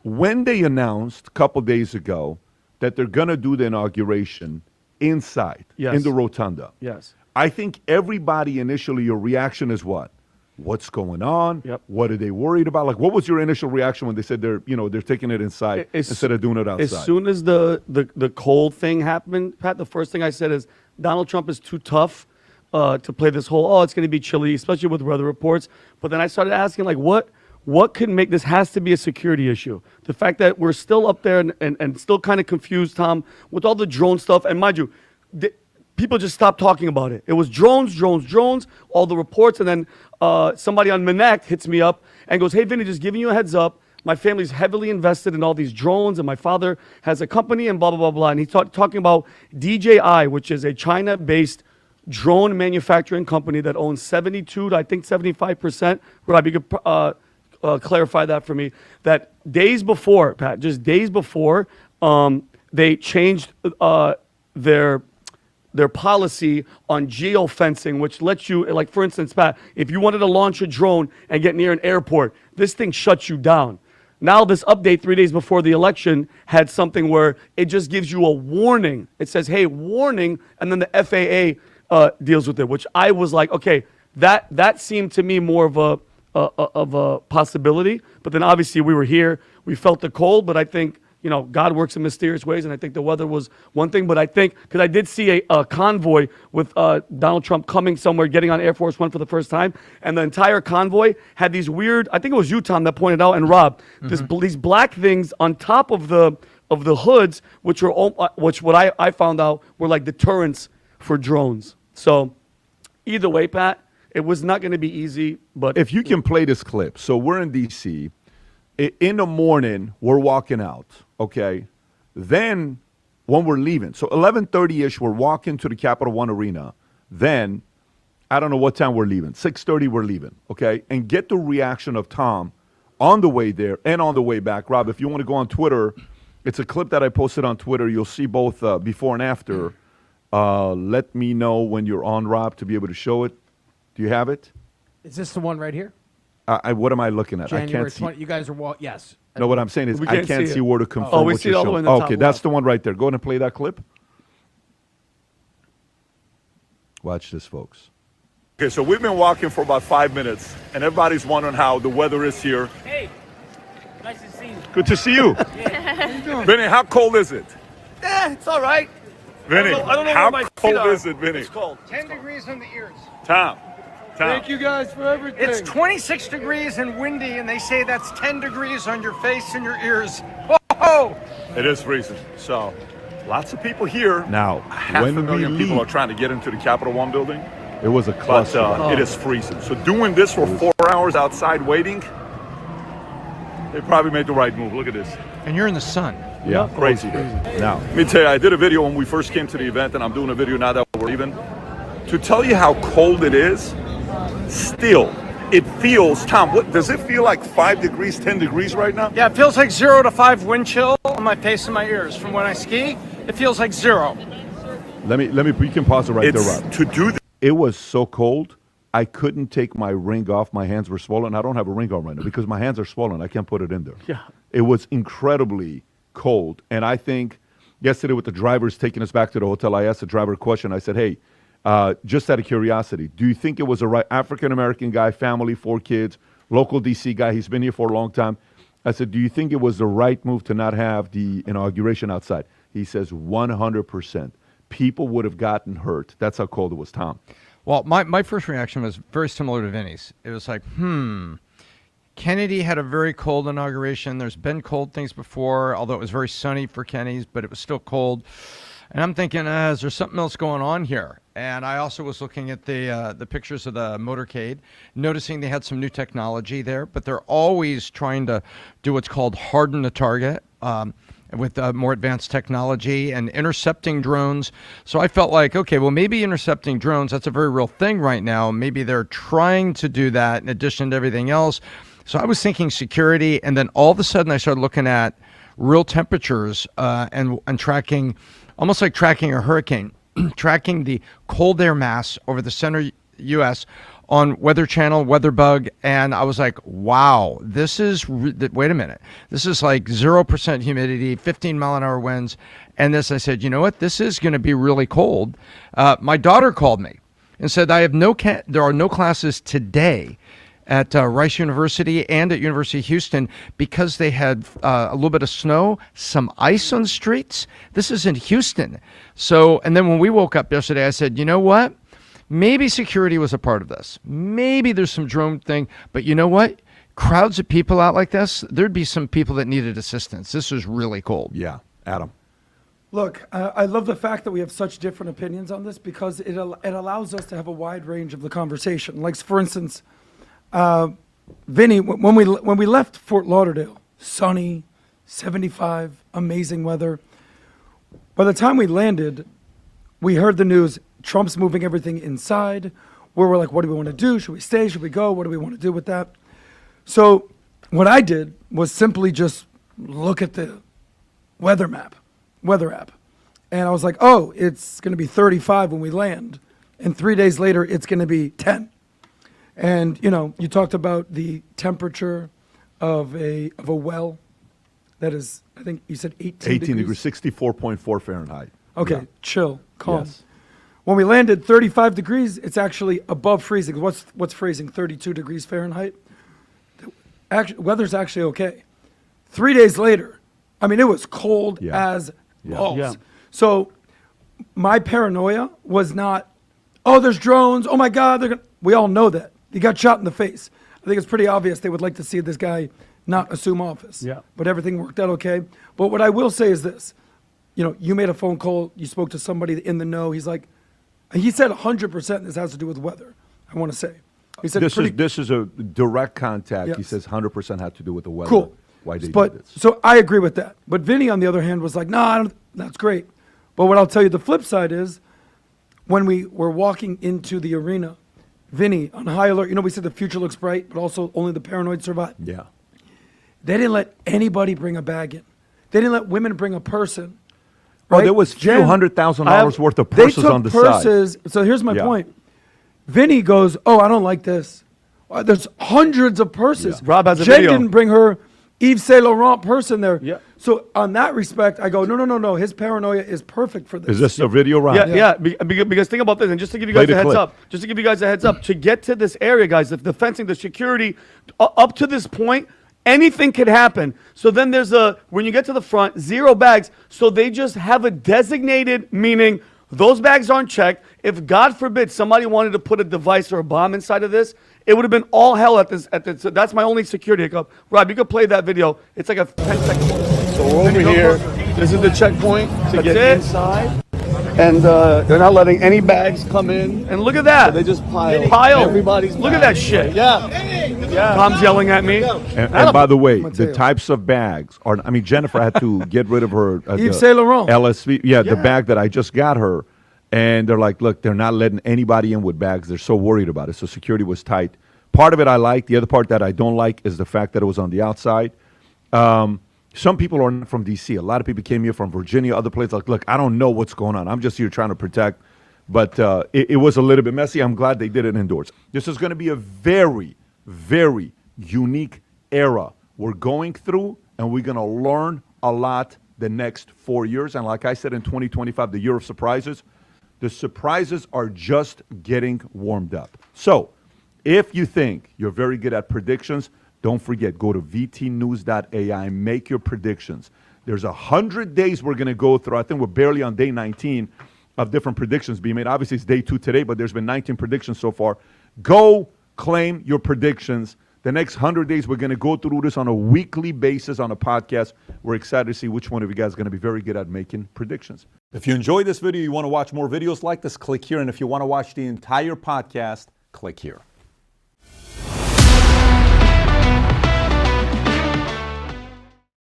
when they announced a couple days ago that they're going to do the inauguration inside, in the Rotunda, I think everybody initially, your reaction is what? What's going on? What are they worried about? Like, what was your initial reaction when they said they're taking it inside instead of doing it outside? As soon as the cold thing happened, Pat, the first thing I said is Donald Trump is too tough to play this whole, it's going to be chilly, especially with weather reports. But then I started asking, like, what could make this? Has to be a security issue. The fact that we're still up there and still kind of confused, Tom, with all the drone stuff. And mind you, people just stopped talking about it. It was drones, all the reports. And then somebody on Connect hits me up and goes, hey, Vinny, just giving you a heads up. My family's heavily invested in all these drones, and my father has a company and blah, blah, blah, blah. And he's talking about DJI, which is a China-based drone manufacturing company that owns 72 to, I think, 75%. Rob, you could clarify that for me. That days before, Pat, just days before, they changed their policy on geofencing, which lets you, like, for instance, Pat, if you wanted to launch a drone and get near an airport, this thing shuts you down. Now this update 3 days before the election had something where it just gives you a warning. It says, hey, warning, and then the FAA deals with it, which I was like, okay, that seemed to me more of a possibility. But then obviously we were here, we felt the cold, but I think, God works in mysterious ways, and I think the weather was one thing. But I think, because I did see a convoy with Donald Trump coming somewhere, getting on Air Force One for the first time, and the entire convoy had these weird, I think it was you, Tom, that pointed out, and Rob, these black things on top of the hoods, which what I found out were like deterrents for drones. So either way, Pat, it was not going to be easy. But if you can play this clip. So we're in D.C., in the morning, we're walking out, okay? Then when we're leaving, so 11:30-ish, we're walking to the Capital One Arena. Then, I don't know what time we're leaving. 6:30, we're leaving, okay? And get the reaction of Tom on the way there and on the way back. Rob, if you want to go on Twitter, it's a clip that I posted on Twitter. You'll see both before and after. Let me know when you're on, Rob, to be able to show it. Do you have it? Is this the one right here? What am I looking at? January I can't see. 20, you guys are yes. No, what I'm saying is I can't see where to confirm we what see you're it all the way showing. in the top Okay, that's the one right there. Go ahead and play that clip. Watch this, folks. Okay, so we've been walking for about 5 minutes, and everybody's wondering how the weather is here. Hey, nice to see you. Good to see you. Vinny, how cold is it? It's all right. Vinny, I don't know how where my cold feet are. is it, Vinny? It's cold. 10 degrees on the ears. Tom. Thank you guys for everything. It's 26 degrees and windy, and they say that's 10 degrees on your face and your ears. Whoa! It is freezing. So, lots of people here. Now, when we leave, people are trying to get into the Capital One building. It was a cluster. But it is freezing. So doing this for 4 hours outside waiting, they probably made the right move. Look at this. And you're in the sun. Yeah, crazy. Now, let me tell you, I did a video when we first came to the event, and I'm doing a video now that we're leaving. To tell you how cold it is, still, it feels, Tom, what does it feel like 5 degrees, 10 degrees right now? Yeah, it feels like 0 to 5 wind chill on my face and my ears. From when I ski, it feels like 0. Let me, you can pause it right there, Rob. To do this, it was so cold, I couldn't take my ring off. My hands were swollen. I don't have a ring on right now because my hands are swollen. I can't put it in there. Yeah. It was incredibly cold. And I think yesterday with the drivers taking us back to the hotel, I asked the driver a question. I said, hey, just out of curiosity, do you think it was a right African-American guy, family, 4 kids, local D.C. guy, he's been here for a long time. I said, do you think it was the right move to not have the inauguration outside? He says 100%. People would have gotten hurt. That's how cold it was, Tom. Well, my first reaction was very similar to Vinny's. It was like, Kennedy had a very cold inauguration. There's been cold things before, although it was very sunny for Kennedy's, but it was still cold. And I'm thinking, is there something else going on here? And I also was looking at the pictures of the motorcade, noticing they had some new technology there, but they're always trying to do what's called harden the target with more advanced technology and intercepting drones. So I felt like, okay, well, maybe intercepting drones, that's a very real thing right now. Maybe they're trying to do that in addition to everything else. So I was thinking security, and then all of a sudden I started looking at real temperatures and tracking, almost like tracking a hurricane, tracking the cold air mass over the center U.S., on Weather Channel, WeatherBug, and I was like, wow, this is, wait a minute. This is like 0% humidity, 15-mile-an-hour winds. And this, I said, you know what? This is going to be really cold. My daughter called me and said, there are no classes today at Rice University and at University of Houston because they had a little bit of snow, some ice on the streets. This is in Houston. So, and then when we woke up yesterday, I said, you know what? Maybe security was a part of this. Maybe there's some drone thing, but you know what? Crowds of people out like this, there'd be some people that needed assistance. This was really cold. Yeah, Adam. Look, I love the fact that we have such different opinions on this because it allows us to have a wide range of the conversation. Like, for instance, Vinny, when we left Fort Lauderdale, sunny, 75, amazing weather. By the time we landed, we heard the news, Trump's moving everything inside. Where we're like, what do we want to do? Should we stay? Should we go? What do we want to do with that? So what I did was simply just look at the weather app. And I was like, oh, it's going to be 35 when we land. And 3 days later, it's going to be 10. And, you know, you talked about the temperature of a well that is, I think you said 18 degrees, 64.4 Fahrenheit. Okay, Yeah. chill, calm. Yes. When we landed 35 degrees, it's actually above freezing. What's freezing? 32 degrees Fahrenheit. Weather's actually okay. 3 days later, I mean, it was cold as balls. Yeah. So my paranoia was not, oh, there's drones. Oh my God, we all know that. He got shot in the face. I think it's pretty obvious they would like to see this guy not assume office. Yeah. But everything worked out okay. But what I will say is this. You know, you made a phone call. You spoke to somebody in the know. He said 100% this has to do with weather, I want to say. He said This is a direct contact. He Yes. says 100% had to do with the weather. Cool. Why they But did this. so I agree with that. But Vinny, on the other hand, was like, nah, that's great. But what I'll tell you, the flip side is when we were walking into the arena, Vinny, on high alert, you know, we said the future looks bright, but also only the paranoid survive. Yeah. They didn't let anybody bring a bag in. They didn't let women bring a person. Oh, right? there was few Jen, $100,000 worth of they purses took on the purses, side. So here's my Yeah. point. Vinny goes, oh, I don't like this. There's hundreds of purses. Yeah. Rob has a Jen video. didn't bring her Yves Saint Laurent purse in there. Yeah. So on that respect, I go, no. His paranoia is perfect for this. Is this a video, Ron? Yeah. Because think about this, and just to give you Play guys a the heads up, to get to this area, guys, the fencing, the security, up to this point, anything could happen. So then when you get to the front, 0 bags. So they just have a designated, meaning those bags aren't checked. If God forbid somebody wanted to put a device or a bomb inside of this, it would have been all hell at this. So that's my only security hiccup. Rob, you could play that video. It's like a 10-second. So we're over here. This is the checkpoint to get inside. And they're not letting any bags come in. And look at that. They just pile everybody's Look at bags. that shit. Yeah. Tom's yelling at me. And by the way, the Mateo. types of bags are, I mean, Jennifer had to get rid of her Yves Saint Laurent. LSV. Yeah, the bag that I just got her. And they're like, look, they're not letting anybody in with bags. They're so worried about it. So security was tight. Part of it I like. The other part that I don't like is the fact that it was on the outside. Some people are not from D.C. A lot of people came here from Virginia, other places. Like, look, I don't know what's going on. I'm just here trying to protect. But it was a little bit messy. I'm glad they did it indoors. This is going to be a very, very unique era we're going through, and we're going to learn a lot the next 4 years. And like I said, in 2025, the year of surprises, the surprises are just getting warmed up. So if you think you're very good at predictions, don't forget, go to vtnews.ai, make your predictions. There's 100 days we're going to go through. I think we're barely on day 19 of different predictions being made. Obviously, it's day 2 today, but there's been 19 predictions so far. Go claim your predictions. The next 100 days, we're going to go through this on a weekly basis on a podcast. We're excited to see which one of you guys is going to be very good at making predictions. If you enjoyed this video, you want to watch more videos like this, click here. And if you want to watch the entire podcast, click here.